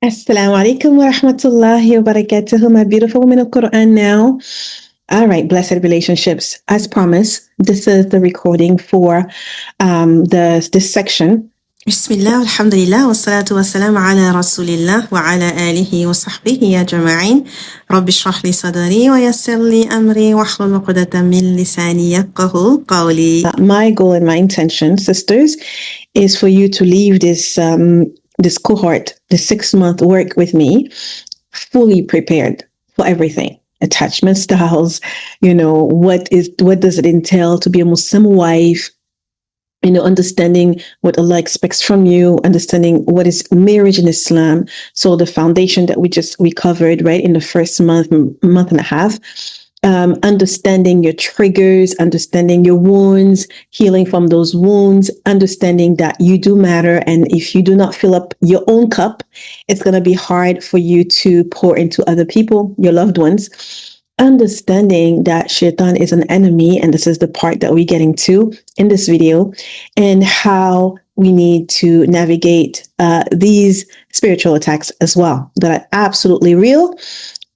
Assalamu alaikum wa rahmatullahi wa barakatuhu, my beautiful women of Qur'an now. All right, blessed relationships. As promised, this is the recording for this section. Bismillah, alhamdulillah, wassalatu wassalamu ala rasulillah wa ala alihi wa sahbihi ya jama'in. Rabbi shrah li sadari wa yassir li amri wa hlul uqdatan min lisani yafqahu qawli. My goal and my intention, sisters, is for you to leave this cohort, the 6-month work with me, fully prepared for everything. Attachment styles, what does it entail to be a Muslim wife? Understanding what Allah expects from you, understanding what is marriage in Islam. So the foundation that we covered, right, in the first month and a half. Understanding your triggers, understanding your wounds, healing from those wounds, understanding that you do matter. And if you do not fill up your own cup, it's going to be hard for you to pour into other people, your loved ones. Understanding that shaitan is an enemy, and this is the part that we're getting to in this video, and how we need to navigate these spiritual attacks as well, that are absolutely real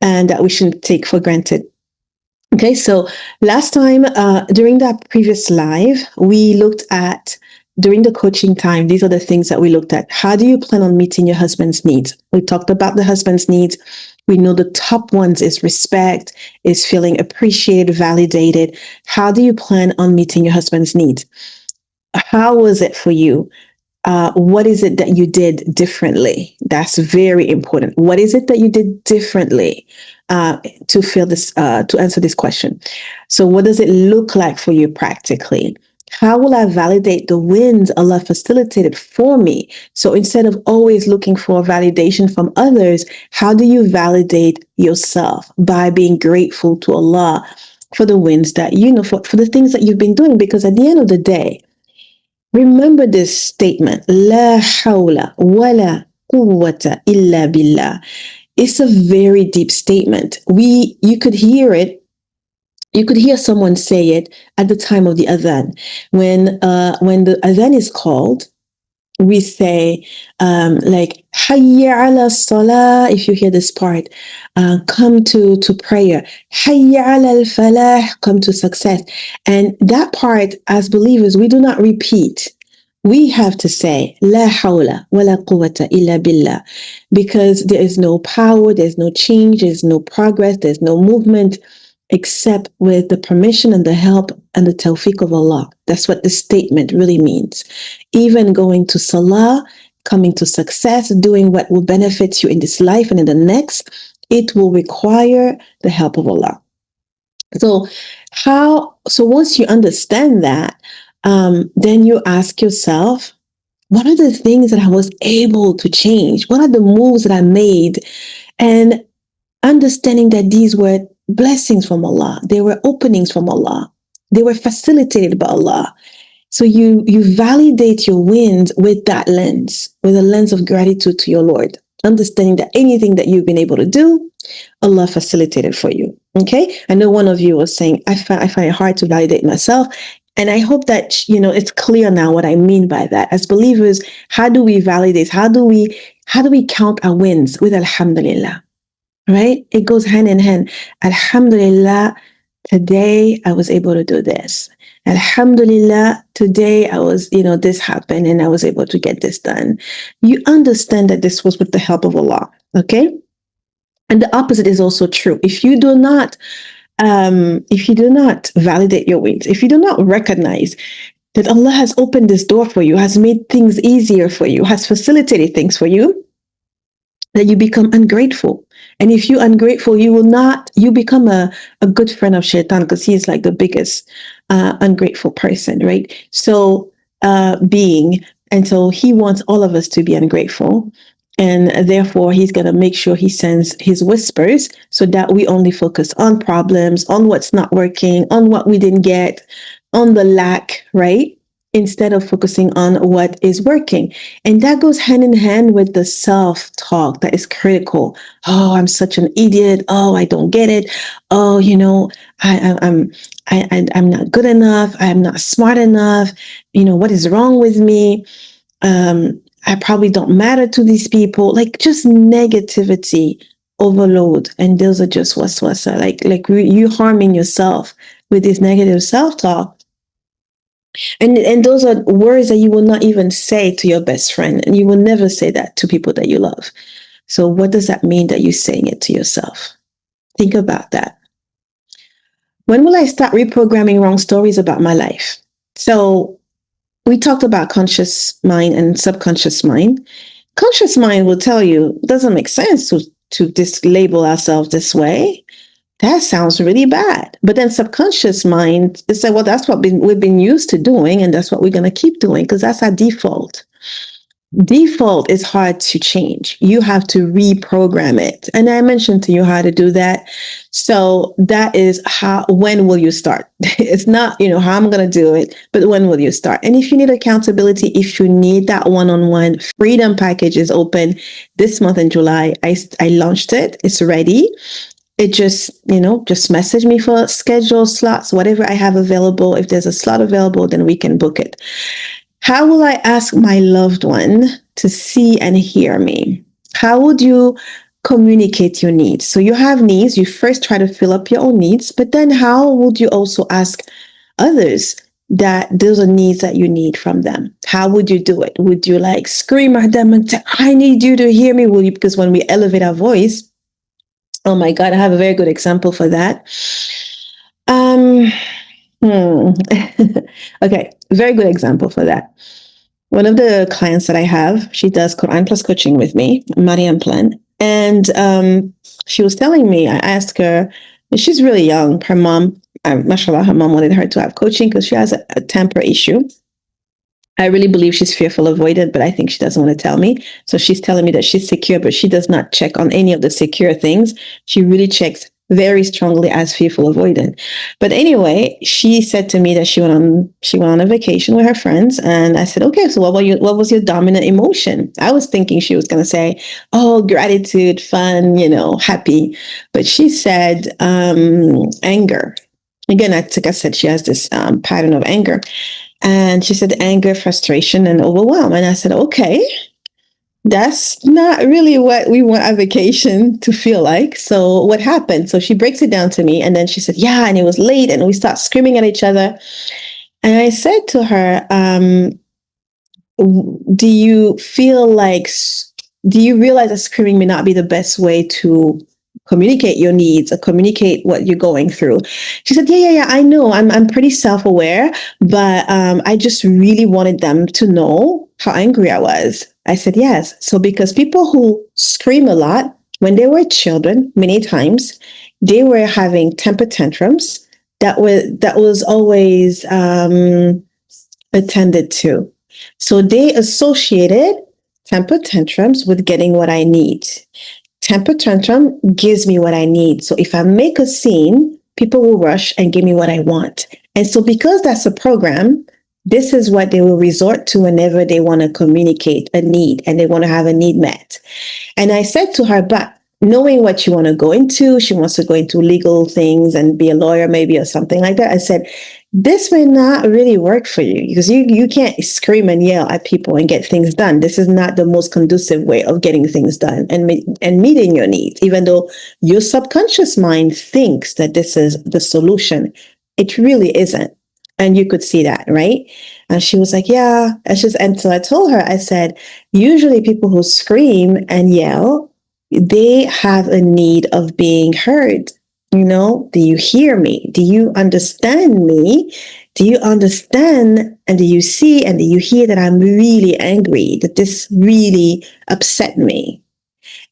and that we shouldn't take for granted. Okay, so last time, during that previous live, we looked at, during the coaching time, these are the things that we looked at. How do you plan on meeting your husband's needs? We talked about the husband's needs. We know the top ones is respect, is feeling appreciated, validated. How do you plan on meeting your husband's needs? How was it for you? What is it that you did differently? That's very important. What is it that you did differently to feel this, to answer this question? So what does it look like for you practically? How will I validate the wins Allah facilitated for me? So instead of always looking for validation from others, how do you validate yourself? By being grateful to Allah for the wins that, for the things that you've been doing. Because at the end of the day, remember this statement, La hawla wa la quwwata illa billah. It's a very deep statement. You could hear it. You could hear someone say it at the time of the adhan. When the adhan is called, we say, like, Hayya ala salah, if you hear this part, come to prayer. Hayya ala al-falah, come to success. And that part, as believers, we do not repeat. We have to say, La hawla wa la quwwata illa billah, because there is no power, there's no change, there's no progress, there's no movement, except with the permission and the help and the tawfiq of Allah. That's what the statement really means. Even going to salah, coming to success, doing what will benefit you in this life and in the next, it will require the help of Allah. So once you understand that, then you ask yourself, what are the things that I was able to change? What are the moves that I made? And understanding that these were blessings from Allah. They were openings from Allah. They were facilitated by Allah. So you validate your wins with that lens, with a lens of gratitude to your Lord, understanding that anything that you've been able to do, Allah facilitated for you. Okay? I know one of you was saying, I find it hard to validate myself. And I hope that, it's clear now what I mean by that. As believers, how do we validate? How do we count our wins? With Alhamdulillah. Right? It goes hand in hand. Alhamdulillah, today I was able to do this. Alhamdulillah, today I was, this happened and I was able to get this done. You understand that this was with the help of Allah. Okay? And the opposite is also true. If you do not validate your wins, if you do not recognize that Allah has opened this door for you, has made things easier for you, has facilitated things for you, that you become ungrateful. And if you're ungrateful, you become a good friend of shaitan, because he is like the biggest ungrateful person, right? So so he wants all of us to be ungrateful. And therefore, he's going to make sure he sends his whispers so that we only focus on problems, on what's not working, on what we didn't get, on the lack, right? Instead of focusing on what is working. And that goes hand in hand with the self-talk that is critical. Oh, I'm such an idiot. Oh, I don't get it. Oh, I'm not good enough. I'm not smart enough. What is wrong with me? I probably don't matter to these people. Like just negativity overload. And those are just waswasa. Like you harming yourself with this negative self-talk. And those are words that you will not even say to your best friend. And you will never say that to people that you love. So what does that mean that you're saying it to yourself? Think about that. When will I start reprogramming wrong stories about my life? So we talked about conscious mind and subconscious mind. Conscious mind will tell you it doesn't make sense to label ourselves this way. That sounds really bad. But then subconscious mind is like, well, that's what we've been used to doing, and that's what we're going to keep doing because that's our default. Default is hard to change. You have to reprogram it. And I mentioned to you how to do that. So that is when will you start? It's not, how I'm going to do it, but when will you start? And if you need accountability, if you need that one-on-one freedom package is open this month in July. I launched it. It's ready. It just message me for schedule slots, whatever I have available. If there's a slot available, then we can book it. How will I ask my loved one to see and hear me? How would you communicate your needs? So you have needs. You first try to fill up your own needs, but then how would you also ask others that those are needs that you need from them? How would you do it? Would you like scream at them and say, I need you to hear me? Will you? Because when we elevate our voice, oh my God, I have a very good example for that. Okay, very good example for that. One of the clients that I have, she does Qur'an plus coaching with me, Mariam Plan. And she was telling me, I asked her, and she's really young. Her mom, mashallah, her mom wanted her to have coaching because she has a temper issue. I really believe she's fearful avoidant, but I think she doesn't want to tell me. So she's telling me that she's secure, but she does not check on any of the secure things. She really checks very strongly as fearful avoidant. But anyway, she said to me that she went on a vacation with her friends. And I said, okay, so what was your dominant emotion? I was thinking she was going to say, oh, gratitude, fun, happy. But she said, anger. Again, I said, she has this pattern of anger. And she said anger, frustration, and overwhelm. And I said, okay, that's not really what we want our vacation to feel like. So what happened? So she breaks it down to me. And then she said, yeah, and it was late and we start screaming at each other. And I said to her, do you realize that screaming may not be the best way to communicate your needs or communicate what you're going through? She said, yeah, I know. I'm pretty self-aware, but I just really wanted them to know how angry I was. I said, yes. So because people who scream a lot, when they were children, many times, they were having temper tantrums that was always attended to. So they associated temper tantrums with getting what I need. Temper tantrum gives me what I need. So if I make a scene, people will rush and give me what I want. And so because that's a program, this is what they will resort to whenever they want to communicate a need and they want to have a need met. And I said to her, but knowing what you want to go into, she wants to go into legal things and be a lawyer maybe or something like that. I said, this may not really work for you because you can't scream and yell at people and get things done. This is not the most conducive way of getting things done and meeting your needs, even though your subconscious mind thinks that this is the solution. It really isn't. And you could see that, right? And she was like, yeah. And so I told her, I said, usually people who scream and yell, they have a need of being heard. Do you hear me? Do you understand me? Do you understand and do you see and do you hear that I'm really angry, that this really upset me?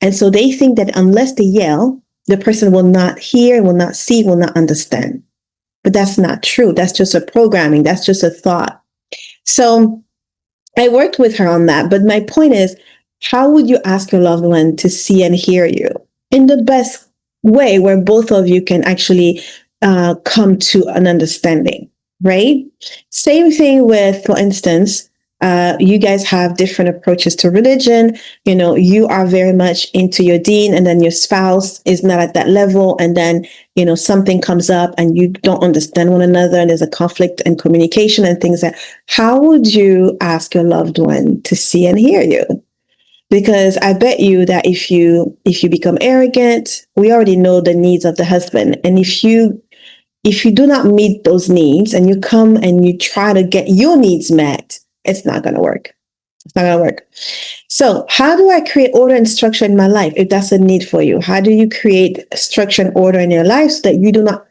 And so they think that unless they yell, the person will not hear, will not see, will not understand. But that's not true. That's just a programming. That's just a thought. So I worked with her on that. But my point is, how would you ask your loved one to see and hear you in the best way where both of you can actually come to an understanding, right? Same thing with, for instance, You guys have different approaches to religion. You are very much into your deen, and then your spouse is not at that level. And then, something comes up and you don't understand one another, and there's a conflict in communication and things how would you ask your loved one to see and hear you? Because I bet you that if you become arrogant, we already know the needs of the husband. And if you do not meet those needs and you come and you try to get your needs met, it's not going to work. It's not going to work. So how do I create order and structure in my life? If that's a need for you, how do you create structure and order in your life so that you do not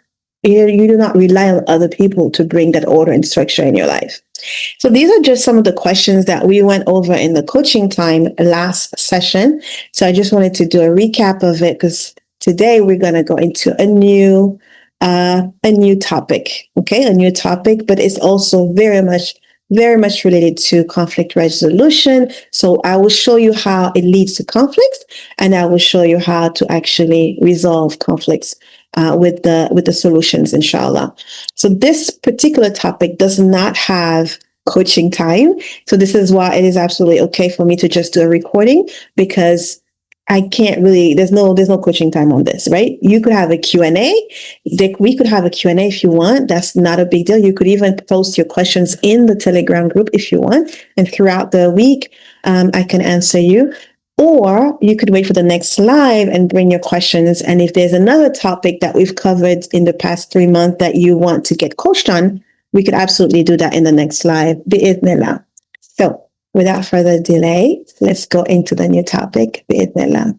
rely on other people to bring that order and structure in your life? So these are just some of the questions that we went over in the coaching time last session. So I just wanted to do a recap of it, because today we're going to go into a new topic. Okay, a new topic, but it's also very much related to conflict resolution. So I will show you how it leads to conflicts, and I will show you how to actually resolve conflicts with the solutions, inshallah. So this particular topic does not have coaching time. So this is why it is absolutely okay for me to just do a recording, because I can't really, there's no coaching time on this, right? You could have a Q&A. We could have a Q&A if you want. That's not a big deal. You could even post your questions in the Telegram group if you want. And throughout the week, I can answer you. Or you could wait for the next live and bring your questions. And if there's another topic that we've covered in the past 3 months that you want to get coached on, we could absolutely do that in the next live. Bi'idhnillah. So without further delay, let's go into the new topic. Bi'idhnillah.